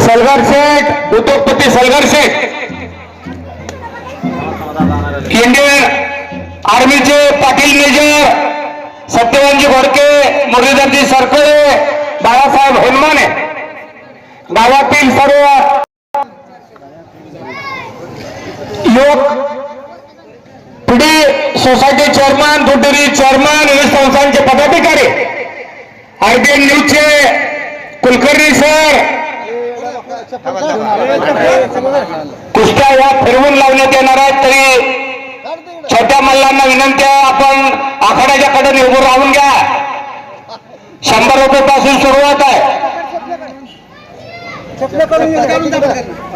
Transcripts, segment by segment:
सलगर शेठ, उद्योगपती सलगर शेठ, Indian आर्मीचे Patil major सत्यवानजी Ghodke, मुरलीधरजी सरकळे, Balasaheb हेनमाने, गावातील सर्व युवक पिढी सोसायटी चेअरमन, दुधडेअरी चेअरमन, विविध संस्थांचे पदाधिकारी, आयबीएन न्यूजचे कुलकर्णी सर, कुस्त्या या फिरवून लावण्यात येणार आहेत. तरी छोट्या मल्लांना विनंती आहे, आपण आखाड्याच्या कडेने उभं राहून घ्या. 100 रुपये पासून सुरुवात आहे.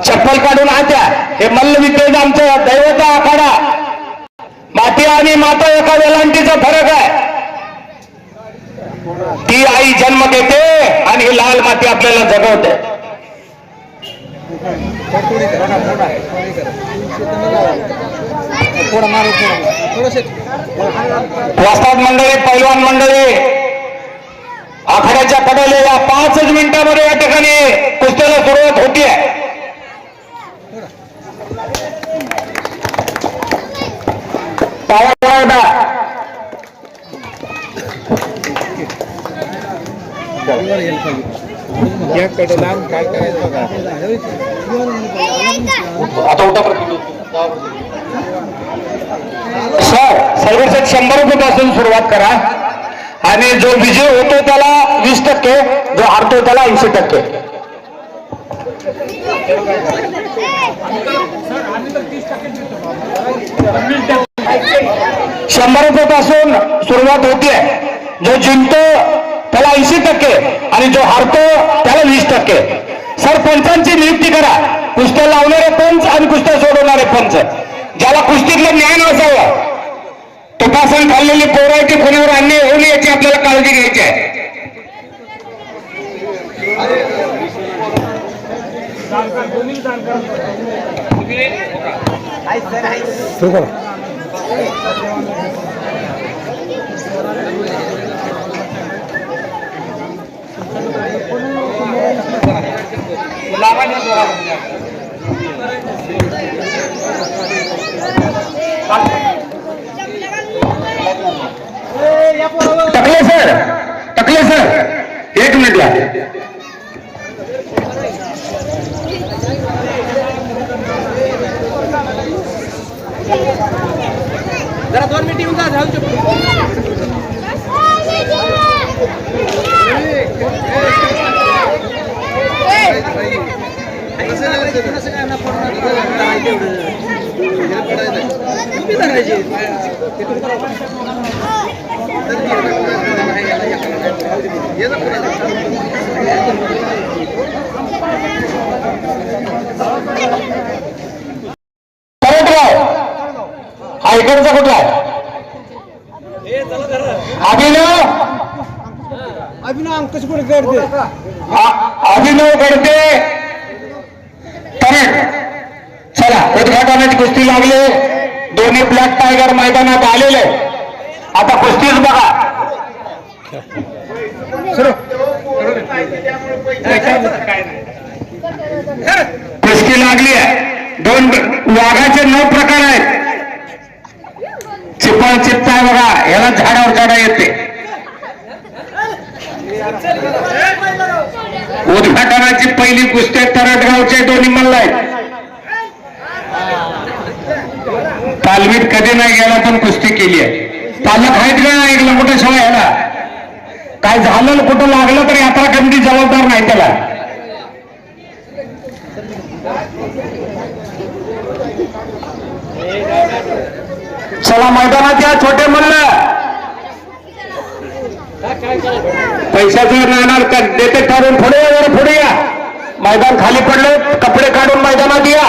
चप्पल काढून आत्या. हे मल्लविद्येचं आमचं दैवत आखाडा. माती आणि माता एका वेलांटीचा फरक आहे. ती आई जन्म देते आणि ही लाल माती आपल्याला जगवते. वस्ताद मंडळी, पैलवान मंडळी, आखाड्याच्या कडेला या 5 मिनिटांमध्ये या ठिकाणी कुस्त्याला सुरुवात होती आहे. काय करायचं आता उठा सर. सर्वसेट 100 रुपये पासून सुरुवात करा आणि जो विजय होतो त्याला 20%, जो हारतो त्याला 80%. 100 रुपये पासून सुरुवात होतीये. जो जिंकतो त्याला 80% आणि जो हारतो त्याला 20%. सर, पंचांची नियुक्ती करा. कुस्त्या लावणारे पंच आणि कुस्त्या सोडवणारे पंच. ज्याला कुस्तीतलं ज्ञान असावं, तुपासन खाल्लेली पोरं की कोणावर अन्याय होऊ नये याची आपल्याला काळजी घ्यायची आहे. टकले सर 1 मिनिटला. जरा 2 मिनिट येऊन जा. हा इकडचा कुठला आहे? अभिनव अंकुश गडदे. अभिनव गडदे तरड. चला, उद्घाटनाची कुस्ती लागली. दोन्ही ब्लॅक टायगर मैदानात आलेले. आता कुस्तीच बघा. कुस्ती लागली आहे. 2 वाघाचे 9 प्रकार आहेत. चिपळ चित्ता आहे बघा. याला झाडावर चढा येते. उद्घाटनाची पहिली कुस्ती तरडगावचे दोन्ही मल्ल आहेत. तालमीत कधी नाही गेला पण कुस्ती केली आहे. पालक आहेत का एक लंगोटा शिवाय ह्याला काय झालं, कुठं लागलं तर यात्रा कमिटी जबाबदार नाही त्याला. चला मैदानात या छोटे मल्ल. पैशाचं नाणार देते ठरून पुढे या. मैदान खाली पडले, कपडे काढून मैदानात या.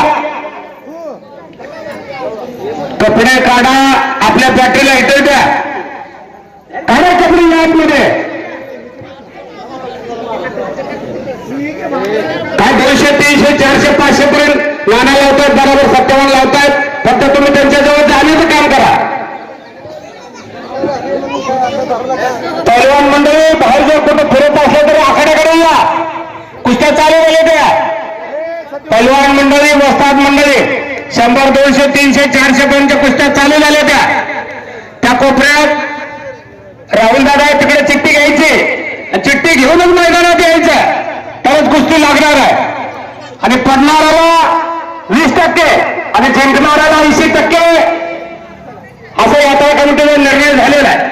कपडे काढा, आपल्या बॅटरीला हिटर द्या. काढा कपडे या आतमध्ये. काय 200, 300, 400, 500 पर्यंत नाणं लावतात. बरोबर 57 लावतात. फक्त तुम्ही त्यांच्याजवळ जाण्याचं काम करा. पैलवान मंडळी, बाहेर जर कुठं फिरत असले तरी आखाड्याकडे या. कुस्त्या चालू झाल्या त्या. पैलवान मंडळी, वस्ताद मंडळी 100, 200, 300, 400 पर्यंत कुस्त्या चालू झाल्या त्या कोपऱ्यात राहुल दादा तिकडे चिठ्ठी घ्यायची, चिठ्ठी घेऊनच मैदानात यायचं, तरच कुस्ती लागणार आहे. आणि पडणाऱ्याला 20% आणि जिंकणाऱ्याला 80% असं यात्रा कमिटीचा निर्णय झालेला आहे.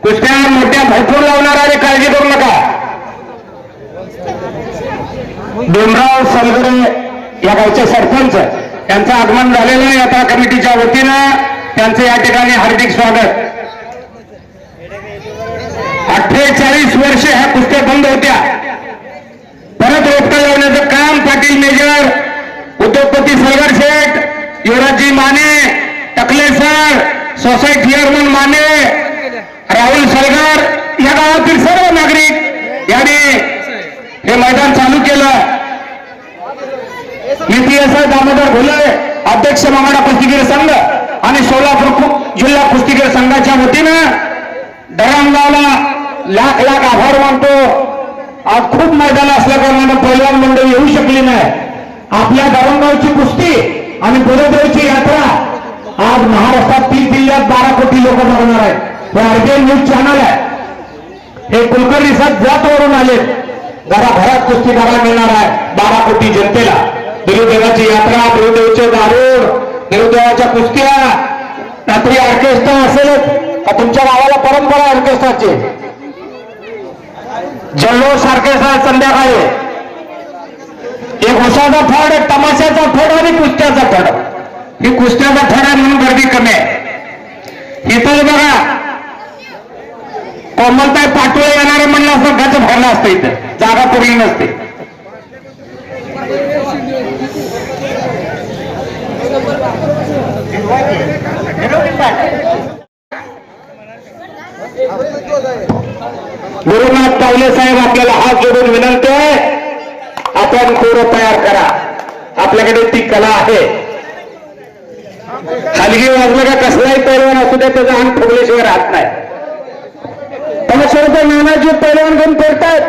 कुस्त्या मोठ्या भरपूर लावणार आहे, काळजी करू नका. भीमराव सलगरे या गावचे सरपंच यांचं आगमन झालेलं आहे यात्रा कमिटीच्या वतीनं, त्यांचं या ठिकाणी हार्दिक स्वागत. 48 वर्ष ह्या कुस्त्या बंद होत्या, परत रोपटा लावण्याचं काम पाटील मेजर, उद्योगपती सलगर शेठ, Yuvrajji Mane, Takle sir, society chairman Mane, Rahul Salgar या गावातील सर्व नागरिक यांनी हे मैदान चालू केलं. EPS दामोदर घोले अध्यक्ष मंगळा कुस्तीगीर संघ आणि सोलापूर जिल्हा कुस्तीगीर संघाच्या वतीनं धरणगावला लाख लाख आभार मानतो. आज खूप मैदान असल्या कारणाने पैलवान मंडळी येऊ शकली नाही. आपल्या धरणगावची कुस्ती आणि बोरेदेवची यात्रा आज महाराष्ट्रात 30 जिल्ह्यात 12 कोटी लोक बघणार आहेत. हे RBN न्यूज चॅनल आहे. हे कुलकर्णी साहेब जातवरून आले, घराघरात कुस्ती करायला मिळणार आहे 12 कोटी जनतेला. देवदेवाची यात्रा, देवदेवचे दारूड, देवदेवाच्या कुस्त्या, रात्री ऑर्केस्ट्रा असेलच का तुमच्या गावाला परंपरा ऑर्केस्ट्राची? जल्लोष ऑर्केस्ट्रा संध्याकाळी, एक उसाचा फड, एक तमाशाचा फड आणि कुस्त्याचा फड. ही कुस्त्याचा फड आहे म्हणून गर्दी कमी आहे. इथं बघा कोमलताई पाटोळे येणारे म्हणलं असं गज भरलं असतं, इथं जागा पुरली नसते. गुरुनाथ तावले साहेब आपल्याला हात जोडून विनंती आहे, आपण खोरं तयार करा. आपल्याकडे ती कला आहे. हलगी वाजलं का कसलाही पैलवान असू दे त्याचा अंग फुगल्याशिवाय राहत नाही. 500 रुपये नानाजी पैलवान घेऊन फिरतायत.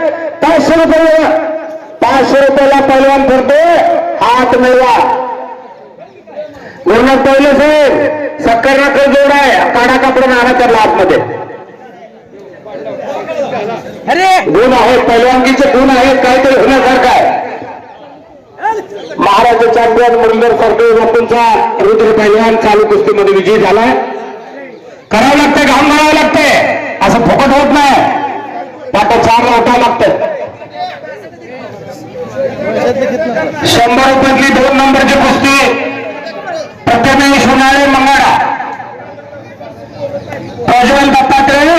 500 रुपये, 500 रुपयाला पैलवान फिरतो, हात मिळवा. गुरुनाथ तावले साहेब सक्कर नाकर जोड आहे, काढा कापडून आणा त्याला आतमध्ये. गुण आहेत, पैलवानकीचे गुण आहेत, काहीतरी होण्यासारखं आहे. महाराष्ट्र चॅम्पियन मुरलीधर सरके बापूंचा रुद्र पैलवान चालू कुस्तीमध्ये विजयी झालाय. करावं लागतंय, घाम घालावं लागतंय, असं फुकट होत नाही. आता 4 उठावं लागतं. 100 रुपयातली 2 नंबरची कुस्ती प्रथमेश उन्हाळे मंगळा, प्रज्वल दत्तात्रय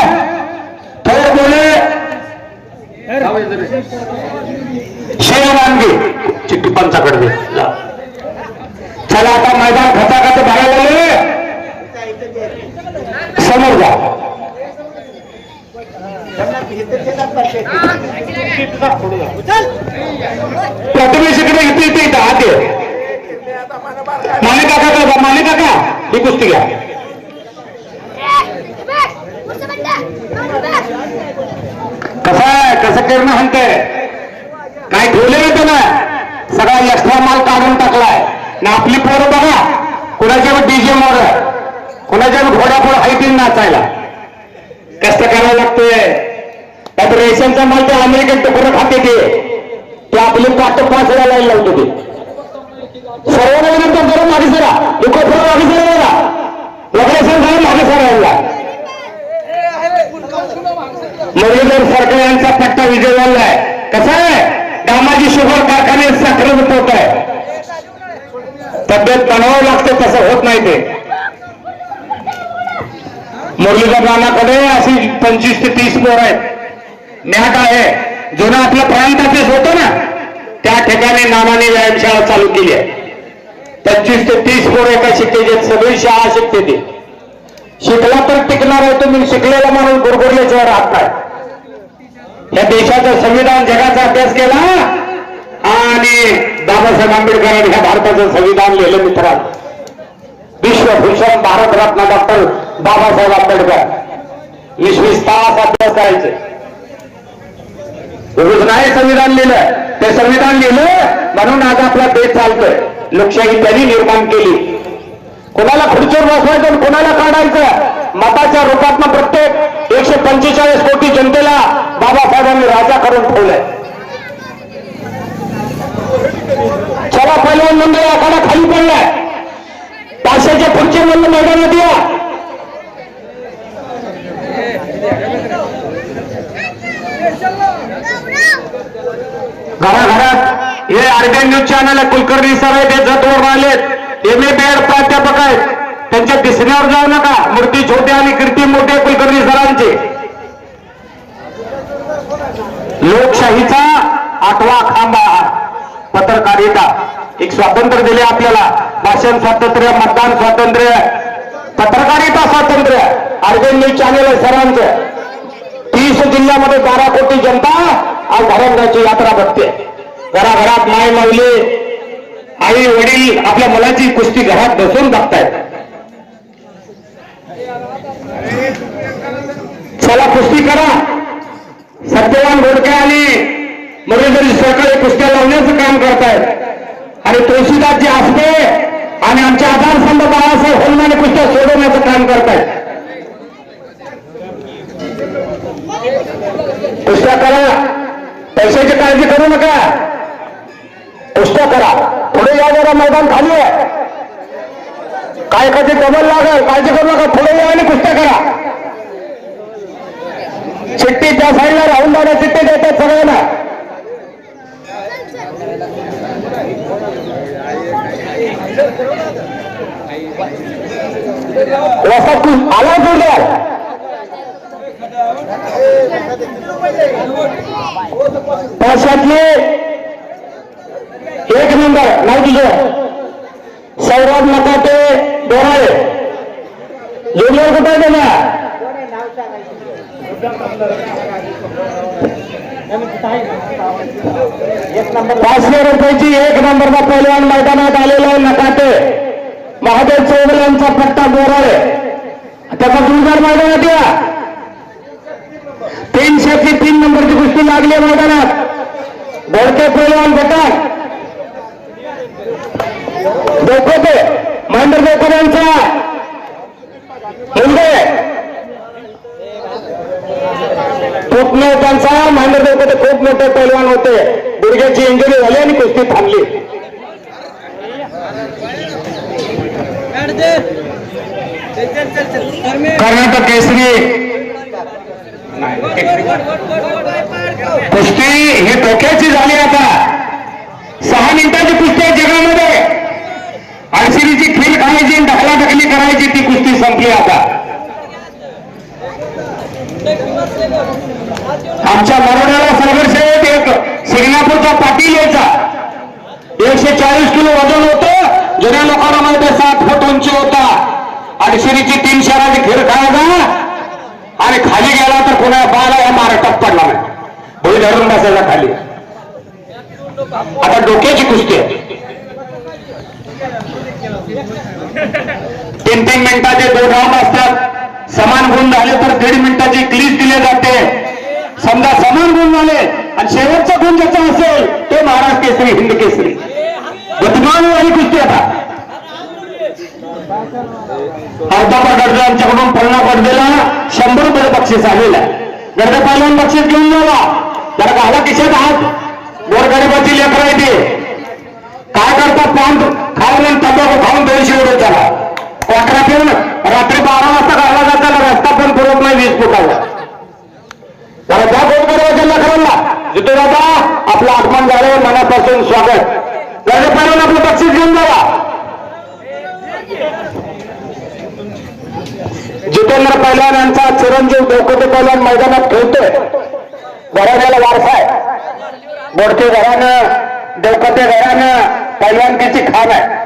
थोर बोले, शेरवानगी चिट्टी पंचाकडे दे. चला आता मैदान खचाखच भरायला लागले, समोर जा. प्रथमेश इकडे इथे आत ये. माने काका, माने काका ही कुस्ती घ्या. कसं आहे, कसं करणं म्हणतंय, काय ठेवले होतं ना, सगळा एक्स्ट्रा माल काढून टाकलाय ना. आपली पोरं बघा, कुणाच्या डीजे मोर, कुणाच्या घोड्यापुढे हायटीन नाचायला. कष्ट करावं लागतंय. त्यात रेशनचा माल ते अमेरिकन तुकडं खाते ते आपले पाठ पाचला लावतो ते. सर्वांना विनंती करून मागे सरा, मागे सरा, लग्न मागे सरायला. मुरलीधर सरकार यांचा पट्टा विजय झालाय. कसा आहे, दामाजी शुगर कारखाने साखर होत आहे. तब्येत बनावं लागते, तसं होत नाही ते. मुरलीधर नानाकडे अशी 25 ते 30 पोर आहेत. मॅट आहे, जुना आपलं प्रांत ऑफिस होतं ना, त्या ठिकाणी नानाने व्यायामशाळा चालू केली आहे. 25 ते 30 पोर एका शिकते, सगळी शाळा शिकते ते. शिकला तर टिकणार आहे. तुम्ही शिकलेला माणूस गुरगुरल्याशिवाय राहत नाही. या देशाचं संविधान जगाचा अभ्यास केला आणि बाबासाहेब आंबेडकरांनी ह्या भारताचं संविधान लिहिलं. मित्रांनो, विश्वभूषण भारतरत्न डॉक्टर बाबासाहेब आंबेडकर 20 तास अभ्यास करायचे. रोज नाही संविधान लिहिलं. ते संविधान लिहिलं म्हणून आज आपला देश चालतोय. लोकशाही त्यांनी निर्माण केली. कोणाला खुर्चीवर बसवायचं आणि कोणाला काढायचं मताच्या रूपात प्रत्येक 145 कोटी जनतेला बाबासाहेबांनी राजा करून ठेवलंय. चला पहिलवान मंडळी आखाडा खाली पडलाय. पाचशेच्या पुढचे म्हणून मैदानात या. घराघरात हे RBI news channel Kulkarni sir आहेत, ते जतवर आलेत, MA BEd प्राध्यापक आहेत. त्यांच्या दिसण्यावर जाऊ नका. मूर्ती छोटे आणि कीर्ती मोठे कुलकर्णी सरांचे. लोकशाहीचा 8वा खांबा पत्रकारिता. एक स्वातंत्र्य दिले आपल्याला. भाषण स्वातंत्र्य, मतदान स्वातंत्र्य, पत्रकारिता स्वातंत्र्य. आरबीआय न्यूज चॅनल आहे सरांचं. 30 जिल्ह्यामध्ये 12 कोटी जनता आज धरमगावची यात्रा बघते. घराघरात माय माऊली, आई वडील आपल्या मुलाची कुस्ती घरात बसून बघतायत. चला कुस्ती करा. सत्यवान घोडके आणि मुरलीधर सरकार कुस्त्या लावण्याचं काम करतायत आणि तुळशीदासजी आसपे आणि आमचे आधारस्तंभ बाळासाहेब होलमाने कुस्त्या सोडवण्याचं काम करतायत. कुस्त्या करा. पैशाची काळजी करू नका. कुस्त्या करा. पुढे या जरा, मैदान खाली आहे. काय कधी डबल लागेल काळजी करू नका. पुढे या आणि कुस्त्या करा. चिठ्ठी त्या साईडला राहून जाण्या चिठ्ठी देतात सगळ्यांना. आला तुझ्या पाचशातले 1 नंबर नाव तुझं सौरभ नकाटे डोराळे. ज्युनियर कुठे आहे ना? 500 रुपयाची 1 नंबरचा पहिलवान मैदानात आलेला आहे. नकाटे महादेव चौगुले यांचा पट्टा डोराळे. त्याचा जुळदार मैदानात या. 303 नंबरची कुस्ती लागली मैदानात. घोडके पहिलवान गटात देवकोटे, महेंद्र देवकोटे यांचा मुलगा खूप त्यांचा महेंद्र देवकोटे खूप मोठे पैलवान होते. गुडघ्याची इंजुरी झाली आणि कुस्ती थांबली. कर्नाटक केसरी कुस्ती ही धोक्याची झाली. आता 6 मिनिटाची कुस्ती आहे जगामध्ये. आळशिरीची खीर खायची, ढकलाढकली करायची, ती कुस्ती संपली. आता आमच्या मराठ्याला संघर्ष एक सिंगणापूरचा पाटील यायचा. 140 किलो वजन होतं. जुन्या लोकांना माहिती 7 फूट उंची होता. आळशिरीची 3 शहराची खीर खायचा आणि खाली गेला तर कोणा बाला या महाराष्ट्रात पडला नाही. भोई धरून बसायचा खाली. आता डोक्याची कुस्ती आहे. 3-3 मिनिटाचे 2 राऊंड असतात. समान गुण झाले तर 1.5 मिनिटाची क्लीज दिली जाते. समजा समान गुण झाले आणि शेवटचा गुण ज्याचा असेल तो महाराष्ट्र केसरी, हिंद केसरी. गतिमान वाली कुस्ती. आता अर्धा गडदे यांच्याकडून पन्ना गडदेला 100 रुपये बक्षीस आलेला आहे. गडदे पहिल्यांदा बक्षीस घेऊन जावा. जरा घाला खिशात हात. गोरगरिबाची लेकरं आहे ते. काय करतात? पान खाऊन आणि तंबाखू खाऊन 200 रुपये चला कोकरा ठेवून रात्री 12 वाजता घाला जाताना रस्ता पण पुरत नाही 20 फुटाला. जरा त्या गोरगरिबाच्या लेकरांना जिथे बाबा आपलं आगमन झालं, मनापासून स्वागत. गडदे पहिल्यांदा आपलं बक्षीस घेऊन जावा. जितेंद्र पैलवान यांचा चिरंजीव देवकोटे पैलवान मैदानात खेळतोय. घराण्याला वारसा आहे. बोडके घरानं, देवकोटे घरानं पैलवानकीची खाण आहे.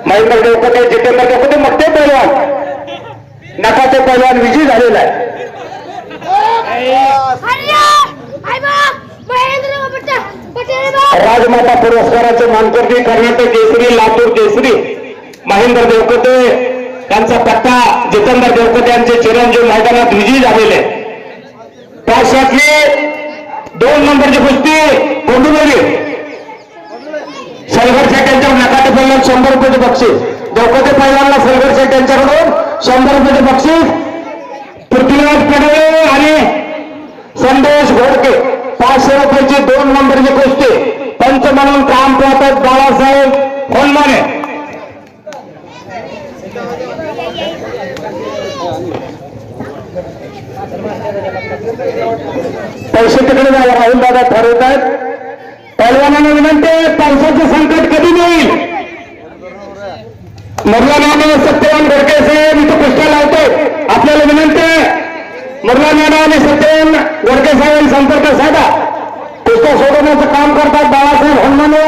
महेंद्र देवकोटे, जितेंद्र देवकोटे मोठे पैलवान. नकाचे पैलवान विजयी झालेला आहे. राजमाता पुरस्काराचे मानकरी कर्नाटक केसरी, लातूर केसरी महेंद्र देवकोटे यांचा पट्टा जितेंद्र देवकोटे यांचे चिरंजीव मैदानात विजयी झालेले. त्याशातले 2 नंबरची कुस्ती कोंडुलेली सलगर शेठ यांच्याकडून नकाटे पहिल्याला 100 रुपयाचे बक्षीस. दोघे पहिल्यांदा सलगर शेठ यांच्याकडून 100 रुपयाचे बक्षीस. पृथ्वीराज कडवे आणि संदेश घोडके 500 रुपयाची 2 नंबरची कुस्ती. पंच म्हणून काम पाहतात बाळासाहेब होनमाने. पैसे तिकडे जायला राहुल दादा ठरवत आहेत. पहिलवानांना विनंती आहे, पावसाचे संकट कधी येईल. मुरला सत्यवान घोडके साहेब इथं कुस्त्या लावतोय. आपल्याला विनंती आहे मुरला नाना आणि सत्यवान घोडके साहेब संपर्क साधा. कुस्त्या सोडवण्याचं काम करतात बाळासाहेब होनमाने.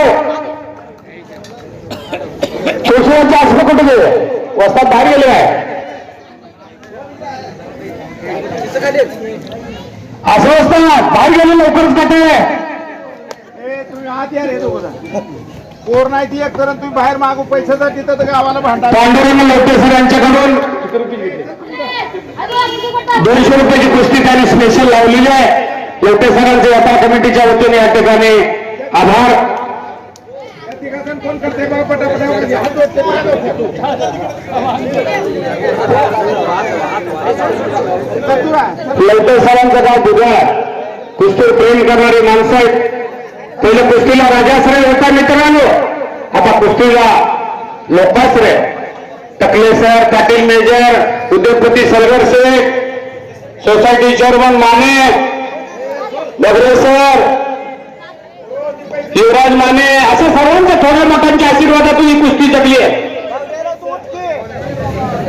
शिवसेनेचे असं कुठे गेले वस्तात बाहेर गेले आहे असं असतं बाहेर गेले लवकरच काटे. तुम्ही आत या रे दोघं पोर नाही ती एक तर तुम्ही बाहेर मागू पैशाचा तिथं तर गावाला भांडा. पांडुरंग लोटे सर यांच्याकडून 200 रुपयाची कुस्ती त्यांनी स्पेशल लावलेली आहे. लोटे सरांचे व्यापार कमिटीच्या वतीने या ठिकाणी आभार. फोन करते बाबा लोटे सरांचं गाव दुधाळ. कुस्तीवर प्रेम करणारी माणसं आहेत. पहिले कुस्तीला राजाश्रय होता मित्रांनो, आता कुस्तीला लोकाश्रय. टकले सर, पाटील मेजर, उद्योगपती सलगर शेख, सोसायटी चेअरमन माने, बगरे सर, युवराज माने, अशा सर्वांच्या थोड्या मोठ्यांच्या आशीर्वादातून ही कुस्ती जगली आहे.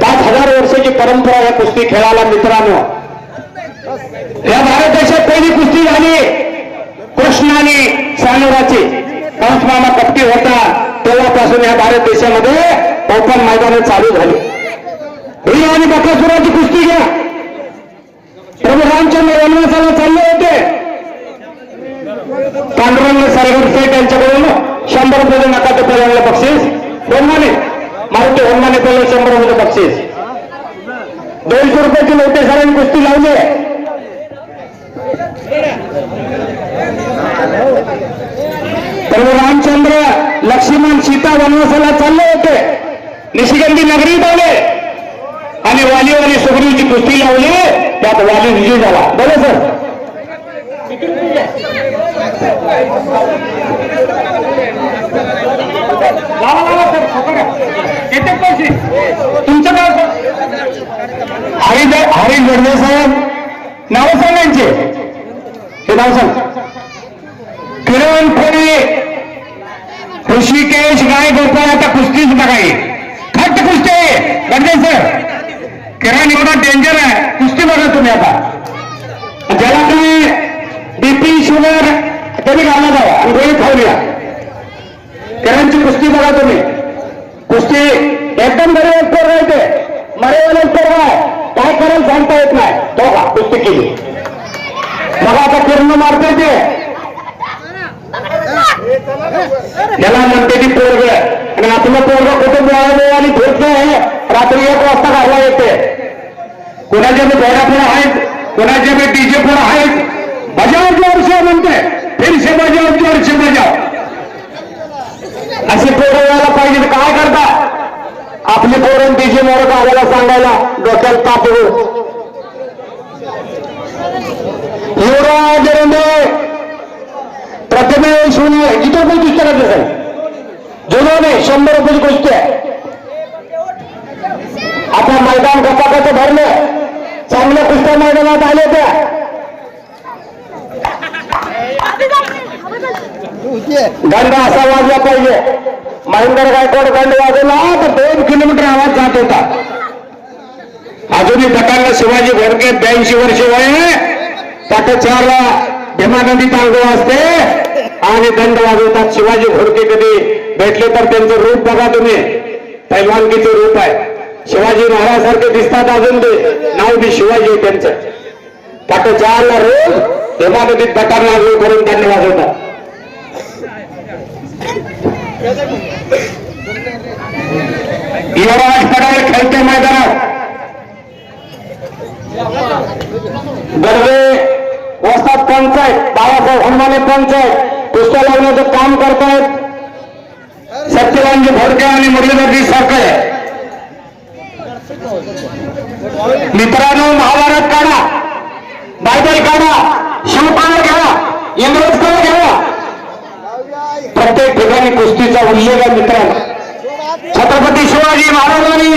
5000 वर्षाची परंपरा या कुस्ती खेळाला मित्रांनो. या भारत देशात पहिली कुस्ती झाली कृष्ण आणि सानोराची. कंसमामा कपटी होता तेव्हापासून या भारत देशामध्ये ओपन मैदान चालू झाली. ही आणि बकासुराची कुस्ती घ्या. प्रभू रामचंद्र वनवासाला चालले होते. पांडुरंग सलगर शेठ यांच्याकडून 100 रुपये नकाटे पहिल्यांदा बक्षीस. होनमाने मारुती होनमाने पहिलं 100 रुपये बक्षीस. 200 रुपयाची लोटे सरांनी कुस्ती लावली. प्रभू रामचंद्र लक्ष्मण सीता वनवासाला चालले होते. निशिगंधी नगरीत आले आणि वाली आणि सुग्रीवची कुस्ती लावली. त्यात वाली विजय झाला. बरं सर तुमचं नाव हरी गडवे साहेब नाव सांगायचे. हे नाव सांग. किरण खोडे, ऋषिकेश गाय गोपाळ. आता कुस्तीच बघाई खट कुस्ती गडवे सर. किरण एवढा डेंजर आहे. कुस्ती बघा तुम्ही आता. ज्याला तुम्ही बीपी शुगर कधी घालला जावा आणि गोळी खाऊया. किरणची कुस्ती बघा तुम्ही. कुस्ती एकदम बरे पोर राहते. मरेवाले पोर काय करायला सांगता येत नाही. तो का कुस्ती केली बघा. आता किरण मारते ते त्याला म्हणते ती पोरग. आणि आपलं पोरग कुठे मिळालं आणि भेटलं आहे. रात्री 1 वाजता घालला येते. कोणाच्या बी घोडा पुढे आहेत, कोणाच्या बी डीजे पुढे आहेत. बजाव जोरशे म्हणते. फिरशे बजाव जोरशे बजाव. असे पोरं यायला पाहिजे. काय करता आपली पोरं डीजे मोर गावाला सांगायला डोक्यात ताप हो. युवराज प्रथमेश जिथं पण कुस्त्या करत असेल जुनोने 100 रुपयाची कुस्ती आहे. आता मैदान गपाकाचं भरलं. चांगल्या कुस्त्या मैदानात आले त्या. दंड असा वाजला पाहिजे. महेंद्र गायकवाड दंड वाजवला तर 2 किलोमीटर आवाज जात होता. अजूनही गटांना शिवाजी घोडके 82 वर्ष वय. त्यात 4ला भीमा नदीत आंघोळ असते आणि दंड वाजवतात. शिवाजी घोडके कधी भेटले तर त्यांचं रूप बघा तुम्ही. पैलवानकीचं रूप आहे. शिवाजी महाराज सारखे दिसतात. अजून ते नाव बी शिवाजी आहे त्यांचं. त्यात 4ला रूप भीमा नदीत गटांना आंघोळ करून दंड वाजवतात. युवराज पडाल खेळते मैदानात. गडवे वस्ताद पंच आहेत, बाळासाहेब हनुमाने पंच आहेत, पुस्तक लावण्याचं काम करतायत सत्यवानजी भोडके आणि मुरलीधरजी साखळे. मित्रांनो, महाभारत काढा, बायबल काढा, शिवकाळ घ्या, इंग्रज काळ घ्या, प्रत्येक ठिकाणी कुस्तीचा उल्लेख आहे मित्रांनो. छत्रपती शिवाजी महाराजांनी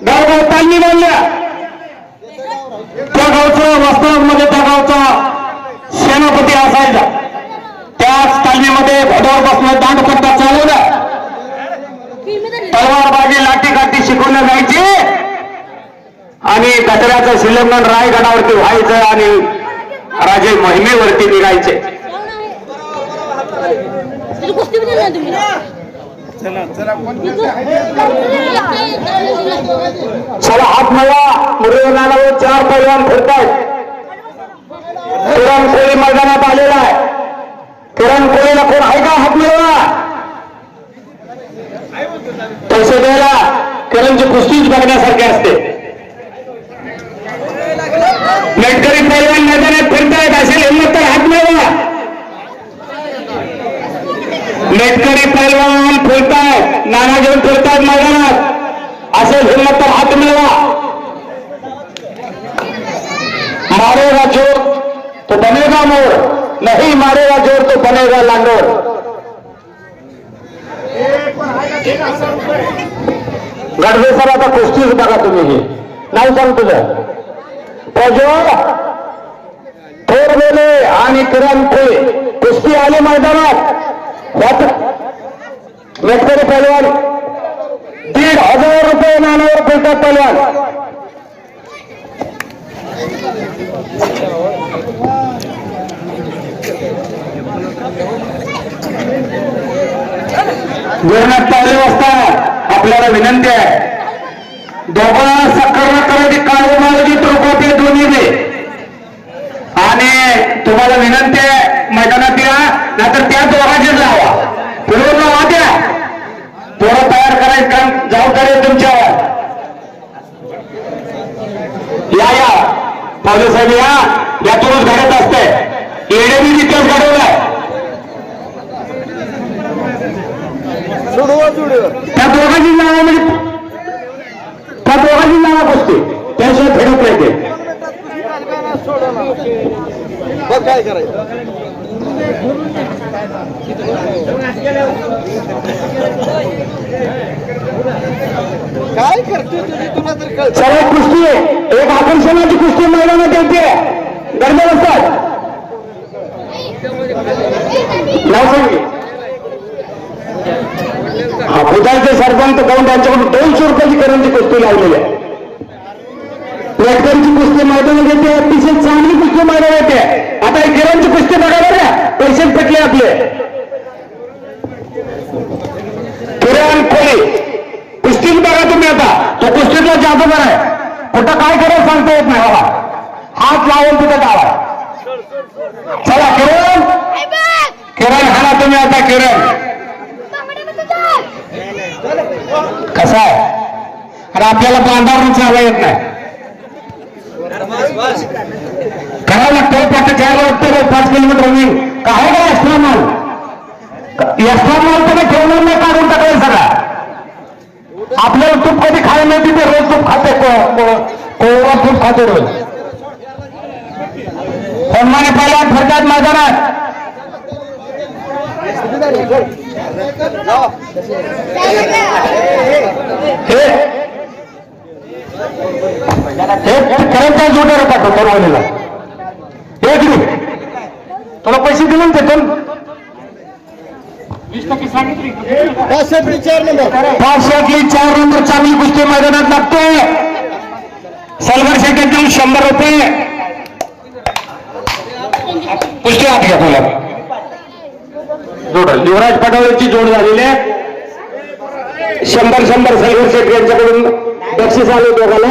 गावगाव तालमी बांधल्या, त्या गावचा वास्तवामध्ये त्या गावचा सेनापती असायचा. त्याच तालमीमध्ये घोड्यावर बसणं, दांडपट्टा चालवणं, तलवारबाजी, लाठीकाठी शिकवलं जायची आणि गजऱ्याचं शिलंगण रायगडावरती व्हायचं आणि राजे मोहिमेवरती निघायचे. चला हात मिळवा, मुरलीधर चार पैलवान फिरतायत. किरण कोळी मैदानात आलेला आहे. किरण कोळीला कोण आहे का? हात मिळवा. पैसे द्यायला किरणची कुस्तीच बघण्यासारखी असते. मेटकरी पैलवान मैदानात फिरतायत, असेल हिंमत तर हात मिळवा. मेटकरी पैलवान फिरतायत, नाना घेऊन फिरतायत मैदानात, असेल हिंमत तर हात मिळवा. मारेगा जोर तो बनेगा मोर, नहीं मारेगा जोर तो बनेगा लांडोर. गडवे सर, आता कुस्तीच बघा तुम्ही. हे नाव सांग तुझं. प्रज्वल थोरवेले आणि किरण कोळी कुस्ती आली मैदानात. मेटकरी पैलवान 1,500 रुपये नाण्यावर फिरतात पैलवान. गिरणात पावले वाजता आपल्याला विनंती आहे, दोघं सक्कर करायची काळू मालगी त्रोकोटे दोन्ही दे. आणि तुम्हाला विनंती आहे, मैदानात या, नाहीतर त्या दोघांचीच लावा, फिरवून लावा. द्या पोरं तयार करायचं काम जबाबदारी आहे तुमच्यावर. या पावले साहेब, यातूनच घडत असते. येडेबी तिथेच घडवलाय. त्या दोघांची नावा म्हणजे त्या दोघांची नावा बसते, त्याशिवाय फेडत नाही ते. काय करायचं? काय करते तुला तर कळ. सर्व कुस्ती एक आकर्षणाची कुस्ती मैदानात येते. गर्द असतात. नाव सांगे. भुतांचे सरपंच गाऊन त्यांच्याकडून 200 रुपयाची करंजी कुस्ती लावलेली आहे. ट्रॅक्टरची कुस्ती मैदानात येते, अतिशय चांगली कुस्ती मैदानात येते. आता ही किरणची कुस्ती बघा बरं, पैसे पेटले आपले. किरण कोळी कुस्तीच बघा तुम्ही. आता तो कुस्तीतला जादूगार आहे, कुठं काय करायला सांगता येत नाही. बाबा हात लावून तिथं गावा. चला किरण हाना तुम्ही आता. किरण कसा आहे, आणि आपल्याला बांधावरून चालता येत नाही. करावं लागतं. पाठ घ्यायला लागतं 5 किलोमीटर रनिंग. काय का एक्स्ट्रा माल, एक्स्ट्रा माल तुम्ही ठेवणार नाही, काढून टाकायला सगळा. आपल्याला तूप कधी खायला नाही, तिथे रोज तूप खाते, कोवळा तूप खाते रोज. सन्माने पहिल्या फिरतात मैदानात. करंच्या जोड्यावर पाठव परवानीला. एक तुला पैसे दिले ना ते 20% सांगितली. 4 नंबर चांगली कुस्ती मैदानात लागतोय. सलगर शेट्टी देऊन 100 रुपये कुस्ती हात घ्या. तुला जोड युवराज पटावळीची जोड झालेली आहे. 100 सलगर शेट्टी यांच्याकडून बक्षीस आले दोघाला.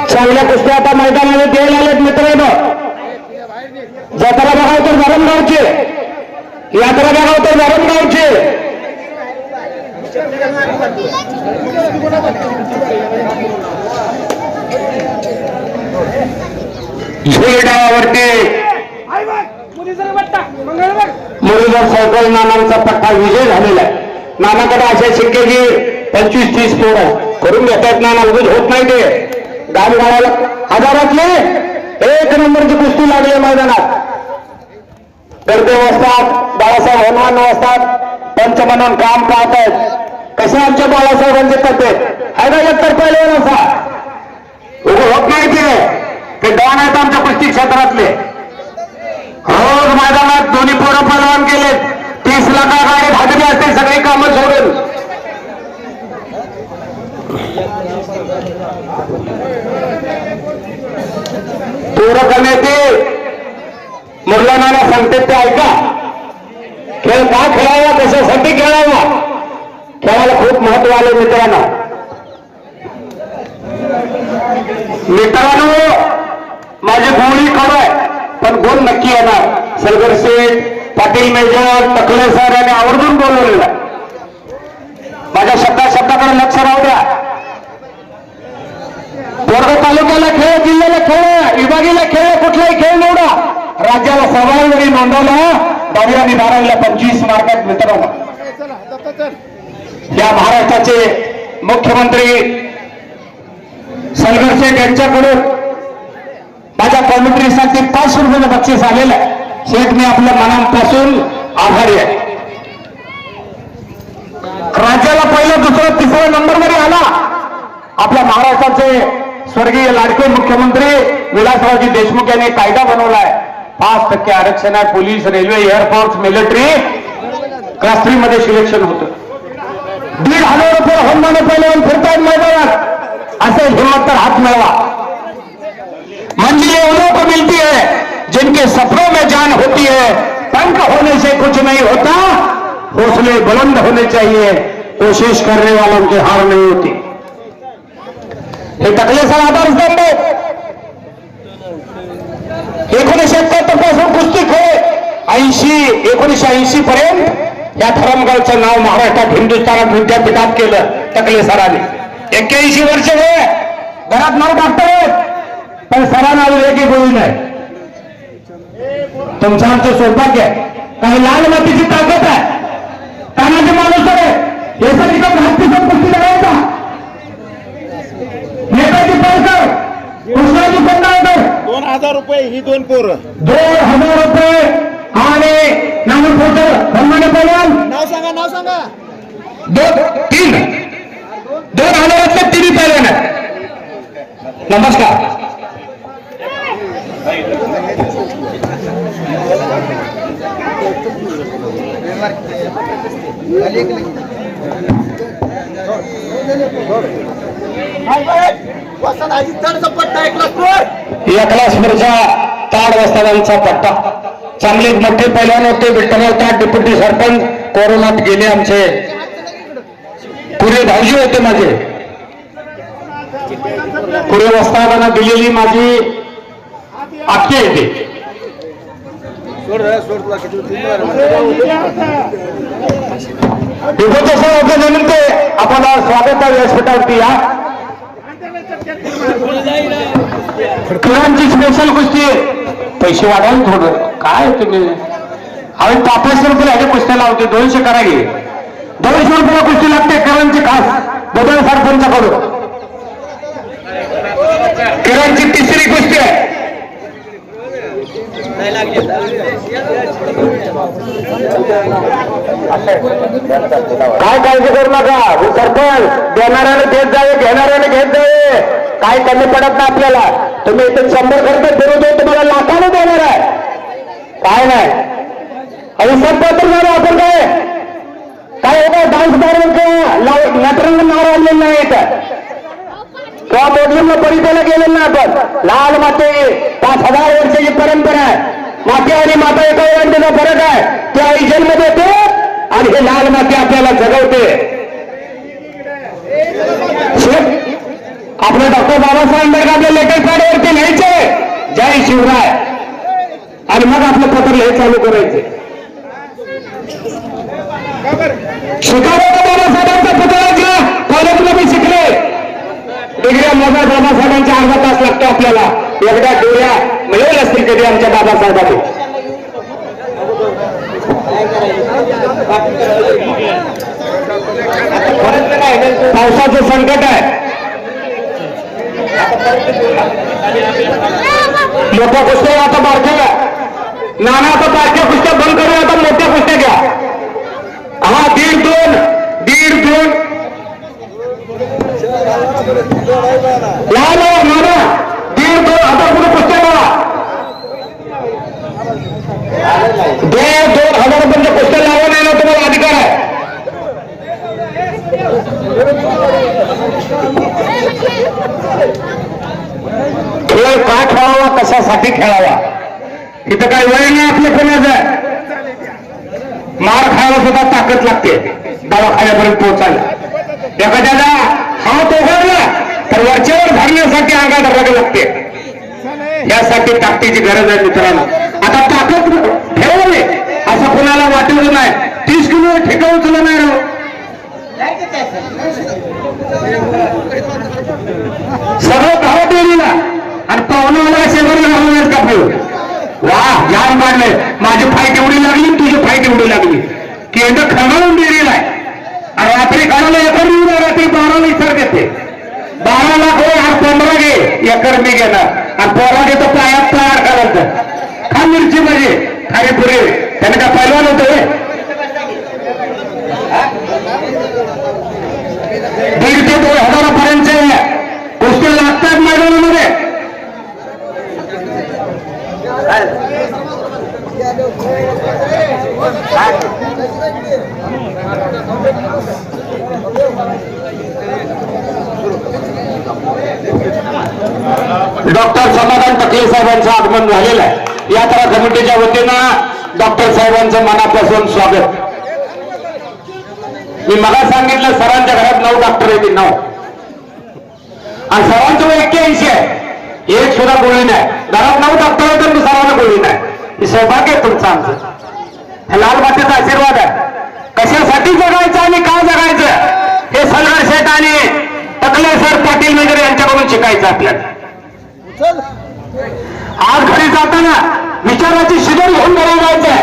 चांगल्या कुस्त्या आता मैदानामध्ये द्यायला आलेत मित्रांनो. जत्रा बघाव तर धरणगावचे, यात्रा बघाव तर धरणगावचे. झुलडावरती मुरलीधर सायकल नानांचा पट्टा विजय झालेला आहे. नानाकडे अशा शिक्के की 25-30 पोरं करून घेतात. नाना उगच होत नाही ते गाव गावाला हजारातले 1 नंबरची कुस्ती लागली मैदानात. गर्दे असतात, बाळासाहेब हनुमान असतात, पंच म्हणून काम पाहत आहेत. कसे आमच्या बाळासाहेबांचे तब्येत आहे का? एकतर पहिले असा उभं होत नाही ते डॉन आहेत आमच्या कुस्ती क्षेत्रातले. रोज मैदानात दोन्ही पोरं पलवान केलेत. 30 लाखा गाडी भाजली असते सगळी कामं सोडून. पोरं कमी ते मुलांना सांगते ते ऐका. खेळ का खेळावा, कशासाठी खेळावा, खेळायला खूप महत्व आले मित्रांनो. माझी गोळी खरं आहे पण गुण नक्की येणार. सलगर शेठ, पाटील मेजर, तकले सर यांनी आवर्जून बोलवलेलं. माझ्या शब्दाकडे लक्ष राहू द्या. पोरगा तालुक्याला खेळ, जिल्ह्याला खेळ, विभागीला खेळ, कुठलाही खेळ निवडा. राज्याला सहभाग जरी नोंदवला, 12 आणि 12ला 25 मार्कात मित्रांनो. या महाराष्ट्राचे मुख्यमंत्री सलगर शेठ यांच्याकडून माझ्या कॉमेंट्रीसाठी 500 रुपयाचं बक्षीस आलेलं आहे. शेठ मी आपल्या मनापासून आभारी आहे. राज्याला पहिला, दुसरा, तिसरा नंबरवरही आला. आपल्या महाराष्ट्राचे स्वर्गीय लाडके मुख्यमंत्री विलासरावजी देशमुख यांनी कायदा बनवलाय. 5% आरक्षण आहे. Police, railway, air force, military class 3 मध्ये सिलेक्शन होतं. 1,500 रुपये हनुमान पहिल्यावर फिरतायत मैदानात. असे हिम्मत तर हात मिळवा. मंजिलें उन्हों को मिलती है जिनके सपनों में जान होती है. पंख होने से कुछ नहीं होता, हौसले बुलंद होने चाहिए. कोशिश करने वालों की हार नहीं होती. हे टकलेचा आधारस्तंभ 1971 पासून कुस्ती खेळ 1980 पर्यंत या धरमगावचं नाव महाराष्ट्रात, हिंदुस्थानात, विद्यापीठात केलं टकले सरांनी. 81 वर्ष हे घरात नाव टाकतात पण सरांना एक गोळी नाही. तुमचं आमचं सौभाग्य आहे. काही लाल मातीची ताकद आहे, कानाचे माणूस आहे. यासाठी हातीचा कुस्ती लढायचा. नेताजी पालकर, कृष्णाजी पंडाळकर 2,000 रुपये ही 2 पोरं. 2,000 रुपये आणि नामूर फोटो सन्मान्य पैलवान. नाव सांगा, नाव सांगा. 2,000 3 पैलवान आहे. नमस्कार. या क्लासवरचा ताड वस्तादांचा पट्टा. चांगले मोठे पैलवान होते. विठ्ठलराव ताड डेप्युटी सरपंच, कोरोनात गेले आमचे. पुरे धावजी होते माझे. पुरे वस्तादांना दिलेली माझी आख्या येते. आपल्याला स्वागत आहे व्यासपीठावरती. या खेळांची स्पेशल कुस्ती. पैसे वाढाल थोडं काय तुम्ही. आम्ही 500 रुपये ह्याच्या कुस्त्या लावते. 200 करा घे. 200 रुपयाला कुस्ती लागते केरांची खास बदल सरपंचाकडून. केरांची 3री कुस्ती आहे. काय काळजी करू नका. सरपंच देणाऱ्याने देत जावे, घेणाऱ्याने घेत जावे. काय कमी पडत नाही आपल्याला. तुम्ही इथे 100 खर्च फिरू दे, तुम्हाला लाखाने देणार आहे. काय नाही आणि संपत्र झालं. आपण काय होतं डान्स मारून किंवा नटरंग नाव आणलेलं नाही इथं किंवा मोडलिंग परिचयाला गेलेलं नाही. आपण लाल माते 5,000 वर्षाची परंपरा आहे. माती आणि माता एका वेळेला फरक आहे. ते आई जन्म देते आणि हे लाल माती आपल्याला जगवते. आपले डॉक्टर बाबासाहेब आंबेडकर आपल्या लेटर पॅडवरती लिहायचे जय शिवराय आणि मग आपलं पत्र लिहायचं चालू करायचे. शिकावं बाबासाहेबांचा पुतळा कॉलेजला मी शिकले. डिग्री मोबाईल बाबासाहेबांचे अर्धा तास लागतो आपल्याला. एकदा डोळ्या मिळवल्या असतील कधी आमच्या बाबासाहेबांनी. पावसाचं संकट आहे, मोठ्या कुस्त्या आता बारक्या नाना, आता बारक्या कुस्त्या बंद करून आता मोठ्या कुस्त्या घ्या. हा 1.5-2 लावा नाना, 1.5-2 आता कुठे कुस्त्या लावा. 2,000 रुपयांच्या कुस्त्या लावा नाही ना, तुम्हाला अधिकार आहे. खेळ का खेळावा, कशासाठी खेळावा, इथं काय वय नाही आपल्या कोणाचं. मार खायला सुद्धा ताकद लागते दवाखान्यापर्यंत पोहोचायला. एखाद्याला हात उघडला तर वरच्यावर धरण्यासाठी अंगात रग लागते. यासाठी ताकदीची गरज आहे मित्रांनो. आता ताकद ठेवली असं कोणाला वाटलं नाही. 30 किलो ठेका उचललं नाही राव. सगळं धावत डेरीला आणि पाहुणाला शेजारी घालून का फिरू. वा यार मारले, माझी फाईट एवढी लागली, तुझी फाईट एवढी लागली. केंद्र खरवून डेरीला आहे आणि रात्री काढायला एकर मी रात्री 12 इतर घेते. 12 लाख हो, आज 15 घे, एकर मी घेणार आणि पोरा घेतो पायात तयार करायचं. खा मिरची म्हणजे खाली पुरे त्याने का पहिलवान होतं. 1,500 ते 2,000 पर्यंत कुस्ती लागतात मैदानामध्ये. डॉक्टर समाधान टकले साहेबांचं आगमन झालेलं आहे. यात्रा कमिटीच्या वतीनं डॉक्टर साहेबांचं मनापासून स्वागत. मी मला सांगितलं सरांच्या घरात 9 डॉक्टर आहेत, 9 आणि सर्वांचं वय 81 आहे. एक सुद्धा गोळी नाही. घरात 9 डॉक्टर आहेत तर सर्वांना गोळी नाही. हे सौभाग्य आहे तुमचं आमचं. लाल मातेचा आशीर्वाद आहे. कशासाठी जगायचं आणि का जगायचं हे सलगर शेठ आणि टकले सर पाटील वगैरे यांच्याकडून शिकायचं आपल्याला. आज घरी जाताना विचाराची शिदोर घेऊन घरी जायचंय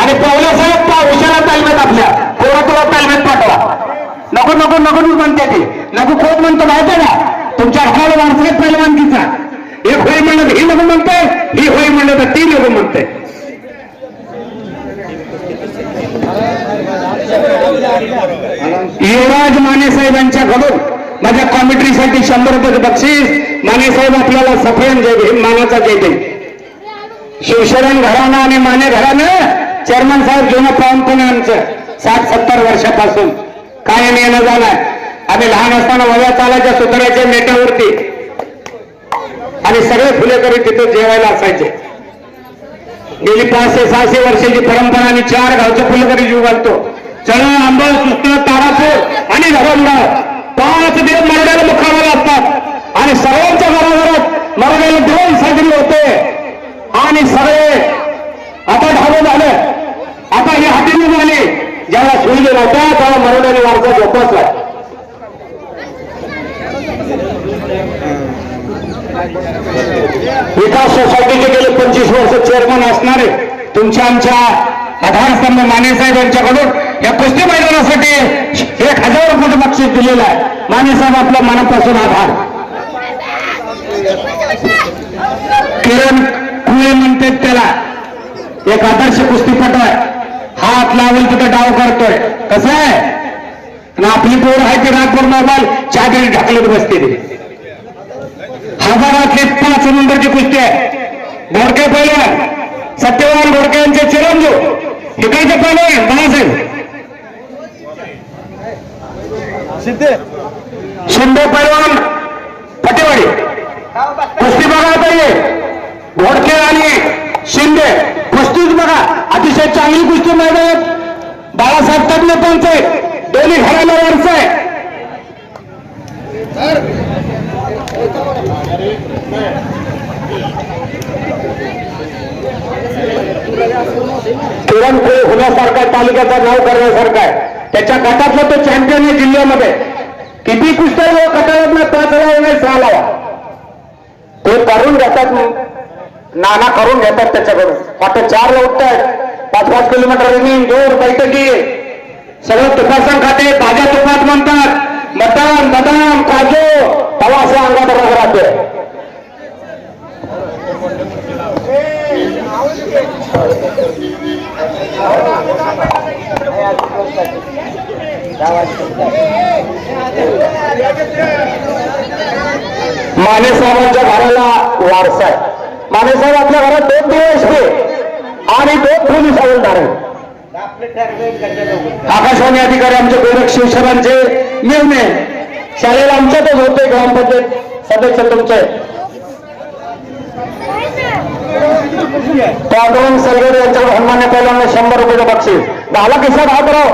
आणि पवले साहेब विचारा तालमीत आपल्या पोरातोरा तालमीत पाठवा. नको नको नको म्हणते ते नको कोण म्हणतो माहिती ना. तुमच्या हाताला वारसा पहिलवानकीचा. एक होई म्हणलं ही नको म्हणते, ही होई म्हणलं तर ती नको म्हणते. युवराज माने साहेबांच्याकडून माझ्या कॉमेंट्रीसाठी 100 रुपये बक्षीस. माने साहेब आपल्याला सफेद जय भीम मानाचा जय देईल. शिवशरण घराणं आणि माने घराणं चेअरमन साहेब जुनं पाहुणपणे आमचं 60-70 वर्षापासून कायम येणं जाणार. आम्ही लहान असताना वया चालायच्या सुताराच्या मेट्यावरती आणि सगळे फुलेकरी तिथे जेवायला असायचे. गेली 500-600 वर्षाची परंपरा आणि 4 गावचे फुलेकरी जीव घालतो. चळा, आंबळ, सुस्त, तारापूर आणि धरमगाव 5 दिवस मराठ्याला मुक्कामाला असतात आणि सर्वांच्या घराघरात मराठ्याला दिवस साजरी होते आणि सगळे आता ढाबं झालं. आता ही हातीने झाली. ज्याला सुविधा नव्हत्या त्याला मराठ्याने वारसा जोपासला. विकास सोसायटीचे गेले 25 वर्ष चेअरमन असणारे तुमच्या आमच्या आधारस्तंभ माने साहेब यांच्याकडून या कुस्ती मैदानासाठी 1,000 रुपये बक्षीस दिलेलं आहे. माने साहेब आपल्या मनापासून आभार. किरण कुळे म्हणतात त्याला, एक आदर्श कुस्तीपटू आहे. हात लावून तिथं डाव करतोय. कसं आहे ना, आपली पोर आहे ते रातभर मोबाईल चादरी ढकलत बसते. 1000 5 नंबरची कुस्ती आहे. घोडके पहिलवान सत्यवान घोडके यांचे चिरंजीव इकडचे पहिलवान बाळासाहेब शिंदे पहिलवान फटेवाडी. कुस्ती बघा पाहिजे. घोडके आणि शिंदे कुस्तीच बघा. अतिशय चांगली कुस्ती मैदानात. बाळासाहेब तज्ञ पंच आहेत. दोन्ही घराला वारसा आहे. किरण कुळे होण्यासारखा तालुक्याचं नाव करण्यासारखा आहे. त्याच्या गटातला तो चॅम्पियन आहे जिल्ह्यामध्ये. किती कुस्त्या गटात 5 लावा नाही 6 लावा. ते करून घेतात, नाना करून घेतात त्याच्याकडून. आता 4ला उठतात, 5-5 किलोमीटर रनिंग, जोर बैठकी, सगळं तुपासन खाते, ताज्या तुपात म्हणतात, मटण बदाम काजू, तवा असं अंगात रग राहते. माने साहेबांच्या घराला वारसा आहे. माने साहेब आपल्या घरात 2 DSP आणि 2 पोलीस हवालदार आहेत. आकाशवाणी अधिकारी आमचे गोरख शिवशरांचे मेवणे, शाळेला आमच्यातच होते, ग्रामपंचायत सदस्य तुमचे पांडुरंग सलगर यांच्याकडे हनुमान्य पहिल्यांदा 100 रुपयाचं बक्षीस. 10 खिशात हात राव,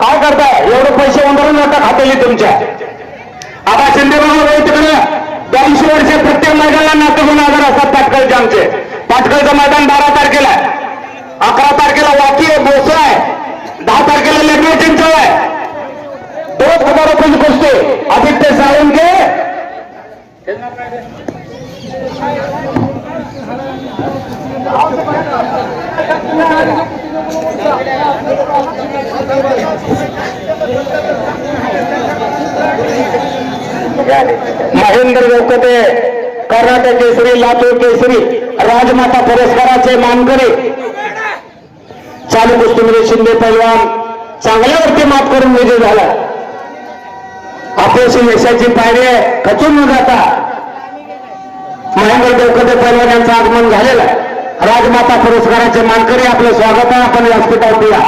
काय करताय एवढे पैसे उंबरून आता खातेली तुमच्या. आता शिंदे बाबा तिकडे 82 वर्षे प्रत्येक मैदानाला नाटकून आजार असतात. पाटकळचे आमचे पाटकळचं मैदान 12 तारखेला आहे, 11 तारखेला वाकी आहे, बोसा आहे, 10 तारखेला लेकरे चिंचळ आहे. 2,000 रुपयाची कुस्ती आदित्य साळुंके महेंद्र देवकते कर्नाटक केसरी, लातूर केसरी, राजमाता पुरस्काराचे मानकरी. चालू कुस्तीमध्ये शिंदे पैलवान चांगल्यावरती मात करून विजय झाला. आपल्याशी यशाची पायरी खचून न जाता महेंद्र देवकते पैलवान यांचं आगमन झालेलं आहे. राजमाता पुरस्काराचे मानकरी आपलं स्वागत आहे. आपण व्यासपीठावर या.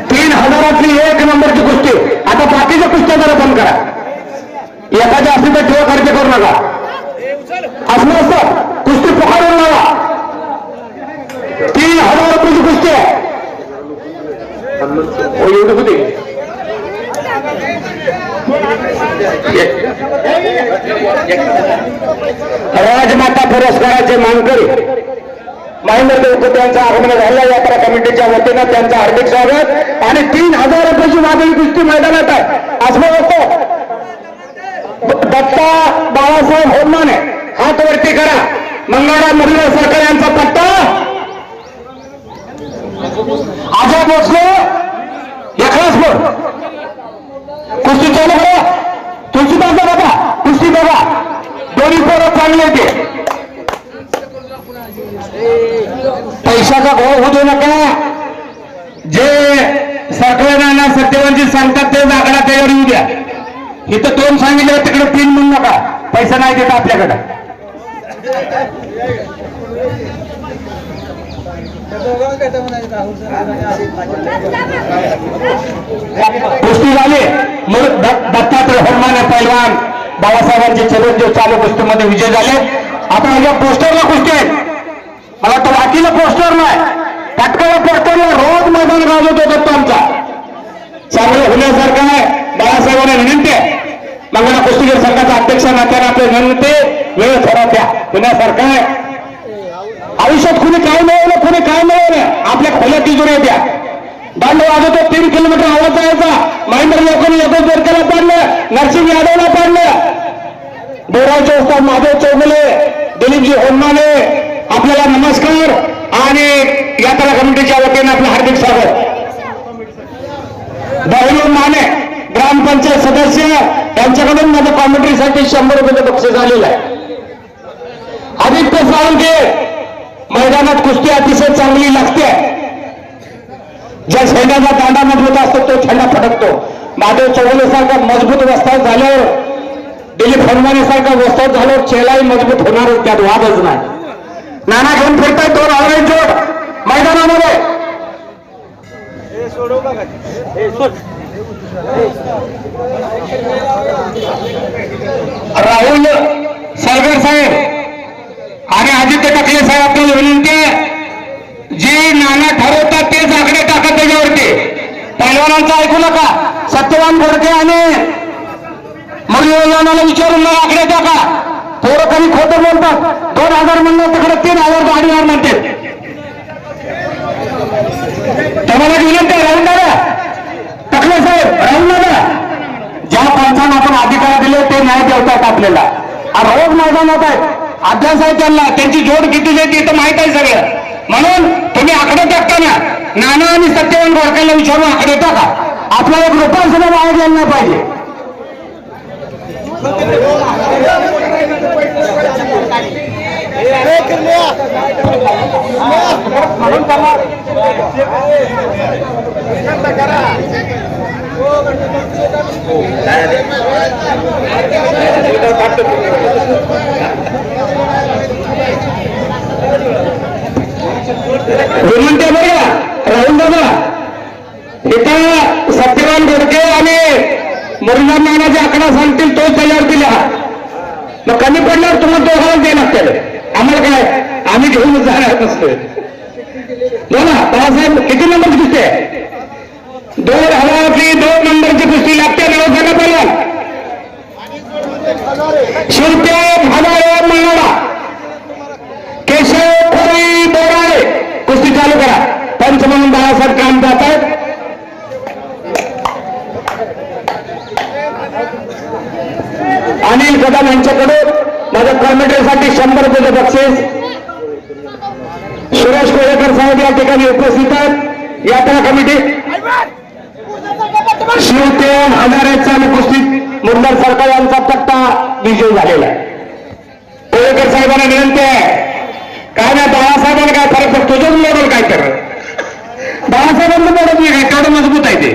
3000 1 नंबरची कुस्ती. आता बाकीच्या कुस्त्या जरा बंद करा, एखाद्या असली तर ठेवा खर्च करू नका. असं असतं कुस्ती पुकारून लावा. 3000 रुपयाची कुस्ती आहे. एवढी होती राजमाता पुरस्काराचे मानकरी महेंद्र देवकते यांचं आगमन झालं. यात्रा कमिटीच्या वतीनं त्यांचं हार्दिक स्वागत. आणि 3000 रुपयाची वादळी कुस्ती मैदानात आहे. असं होतं दत्ता बाळासाहेब होममाने, हात वरती करा. मंगळवार मुरलीधर सरकार यांचा पट्टा आझाद बसलो एकलासपूर. कुस्ती चालू करा. तुळशीदास बघा, कुस्ती बघा, दोन्ही पोरं चांगले होते. पैशाचा घोळ होऊ देऊ नका. जे सरकारला सत्यवानजी सांगतात ते आकडा त्याच्यावर येऊ द्या. इथं 2 सांगितले, तिकडे 3 म्हणू नका. पैसा नाही देत आपल्याकडे. कुस्ती झाली. दत्तात्रय होममाने पैलवान बाबासाहेबांचे चिरंजीव चालू कुस्तीमध्ये विजय झाले. आता या पोस्टरला कुस्ती आहे. मला तर बाकीला पोस्टर नाही, पटकाला पोस्टरला रोज मैदान गाजवत होता आमचा. चांगलं होण्यासारखं आहे. बाळासाहेबांना विनंती आहे, मंगळा कुस्तीगीर संघाचा अध्यक्ष नात्याने आपले विनंती, वेळ थोडा द्या. होण्यासारखं आहे. आयुष्यात कुणी काय मिळवलं, कुणी काय मिळवलं, आपल्या खोल्या तिजोरी द्या. दांड वाजवतो 3 किलोमीटर आवाज जायचा. महेंद्र लोकांनी यादव जोरकेला पाडलं, नरसिंह यादवला पाडलं, बोरावचे उस्ताद महादेव चौगुले, दिलीपजी होममाने आपल्याला नमस्कार आणि यात्रा कमिटीच्या वतीने आपलं हार्दिक स्वागत. दहिलून माने ग्रामपंचायत सदस्य यांच्याकडून माझ्या कॉमेंट्रीसाठी 100 रुपयाचं बक्षीस आलेलं आहे. आदित्य साळुंके मैदानात कुस्ती अतिशय चांगली लागते. ज्या सैन्याचा दांडा मजबूत असतो तो छंडा फटकतो. महादेव चौगुले सारखा मजबूत वस्ताद झाल्यावर, दिलीप हनुमाने सारखा वस्ताद झाल्यावर चेलाही मजबूत होणारच, त्यात वादच नाही. नाना घेऊन फिरताय 2 आवळे जोड मैदानामध्ये. राहुल सरगर साहेब आणि आदित्य टाकले साहेब आपल्याला विनंती आहे, जे नाना ठरवतात तेच आकडे टाकत त्याच्यावरती. पैलवानांचं ऐकू नका. सत्यवान गोडके आणि मुरलीधर विचारून मला आकडे टाका. थोडं कधी खोटं बोलतात. 2000 म्हणलं तिकडे 3000 गाडीवर म्हणते. तुम्हाला विनंती आहे, राहुल दादा टाकले साहेब, राहुल दादा, ज्या पंचांना आपण अधिकार दिले ते न्याय देवतात आपल्याला. माझा मत आहे, अभ्यास आहे त्यांना, त्यांची जोड किती येते तर माहित आहे सगळं. म्हणून तुम्ही आकडे टाकताना नाना आणि सत्यवान गोरकांना विचारून आकडे टाका. आपला एक रुपया सुद्धा वाया गेला नाही पाहिजे. म्हणून म्हणते बघा राहुल दादा, इथं सत्यवान गोडके आणि मुरलीधर नानाचे आकडा सांगतील तोच तयार दिला. मग कमी पडल्यावर तुम्हाला दोघांना द्यायला लागते. आम्हाला काय, आम्ही घेऊन जाणार नसतोय. बोला बाळासाहेब, किती नंबरची कुस्ती आहे? 2 नंबरची कुस्ती लागते. नाव सांगा पहिला. शिवते भागारे मंगळा, केशव खोई बोराळे. कुस्ती चालू करा. पंच म्हणून बाळासाहेब काम जात आहेत. अनिल कदम यांच्याकडून माझ्या कॉमेंट्रीसाठी 100 रुपयाचे बक्षीस. सुरेश कोळेकर साहेब या ठिकाणी उपस्थित आहेत. यात्रा कमिटी शिवते हजारेचा उपस्थित मुरलीधर सरकार यांचा तक्ता विजय झालेला आहे. कोळेकर साहेबांना विनंती आहे, काय नाही बाळासाहेबांना काय फरक पडतो, तुझंच मॉडेल काय कर. बाळासाहेबांचं मॉडेल नाही काय, तेवढं मजबूत आहे ते,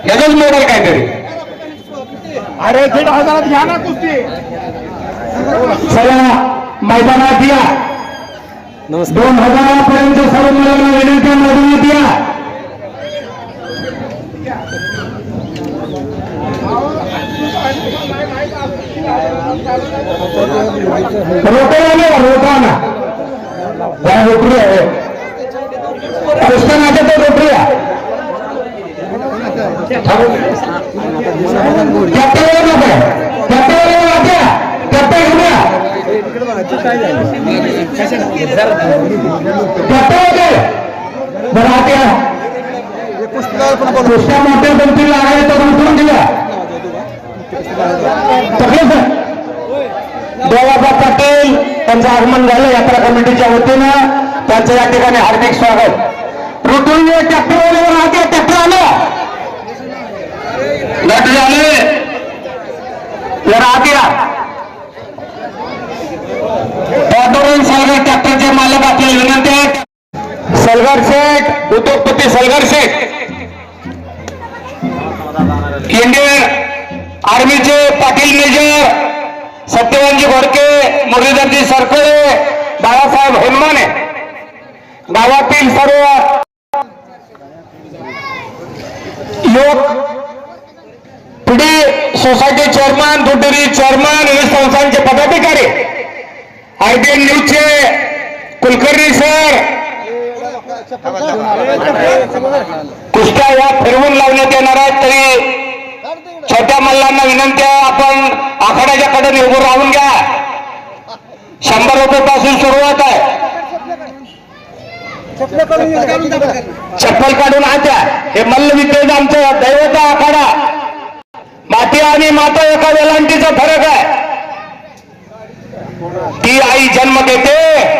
याचंच मॉडेल काहीतरी. अरे 1,500 घ्या ना कुस्ती. चला मैदानात या. 2000 पर्यंत सर्व मुलांना विनंती मैदानात या. रोटाना रोटरी आहे, कृष्णाच्या तो रोटरी आहे. कृष्णा मोठ्या गमती आहे तर उठून दिला. देवाबा पाटील त्यांचं आगमन झालं यात्रा कमिटीच्या वतीनं, त्यांचं या ठिकाणी हार्दिक स्वागत. रुटून ट्रॅक्टरवर राहते, ट्रॅक्टर आलं नट झाले राहत्या. ऑटोरेन सलगर ट्रॅक्टरचे मालक आपल्याला विनंती आहे. सलगर शेठ, उद्योगपती सलगर शेठ, इंडियन आर्मीचे पाटील मेजर सत्यवानजी घोडके, मुरलीधरजी सरकोळे, बाळासाहेब हेनमाने, गावातील सर्व लोक, पुढे सोसायटी चेअरमन, दुधडेरी चेअरमन, विविध संस्थांचे पदाधिकारी, IBN न्यूजचे कुलकर्णी सर, कुस्त्या या फिरवून लावण्यात येणार आहेत. तरी छोट्या मल्लांना विनंती आहे, आपण आखाड्याच्या कडेने उभं राहून घ्या. 100 रुपयापासून सुरुवात आहे. चप्पल काढून आत्या. हे मल्ल विद्येच आमचं दैवत आखाडा. माती आणि माता एका वेलांटीचा फरक आहे. ती आई जन्म देते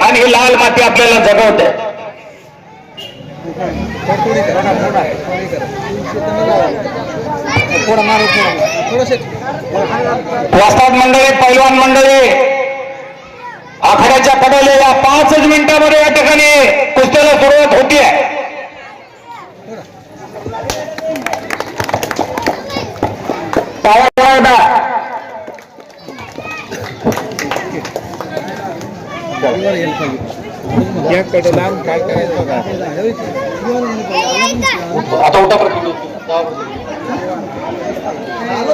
आणि ही लाल माती आपल्याला जगवते. वस्ताद मंडळी, पैलवान मंडळी, आखाड्याच्या कडेला या 5 मिनिटांमध्ये या ठिकाणी कुस्त्याला सुरुवात होतीये. काय करायचं आता उठा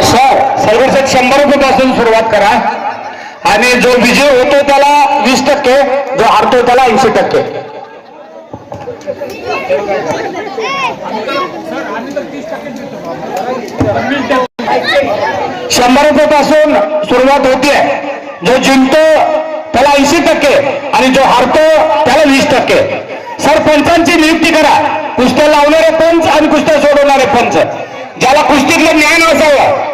सर. सर्वसेट 100 रुपयापासून सुरुवात करा आणि जो विजय होतो त्याला 20%, जो हारतो त्याला 80%. 100 रुपयापासून सुरुवात होतीये. जो जिंकतो त्याला 80% आणि जो हारतो त्याला 20%. सर पंचांची नियुक्ती करा. कुस्त्या लावणारे पंच आणि कुस्त्या सोडवणारे पंच. ज्याला कुस्तीतलं ज्ञान असावं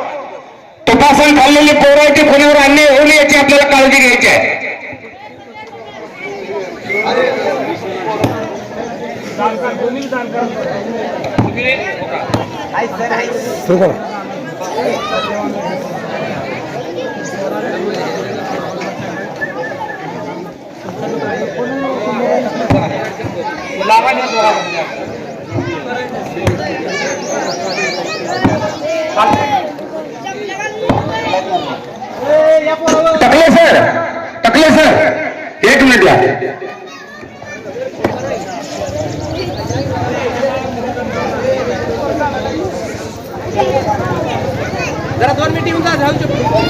तुपासन खाल्लेली पोरं आहे ती कोणीवर अन्याय होऊ नये याची आपल्याला काळजी घ्यायची आहे. टकले सर 1 मिनिट द्या. जरा 2 मिनिट येऊन जा जाऊ शकतो.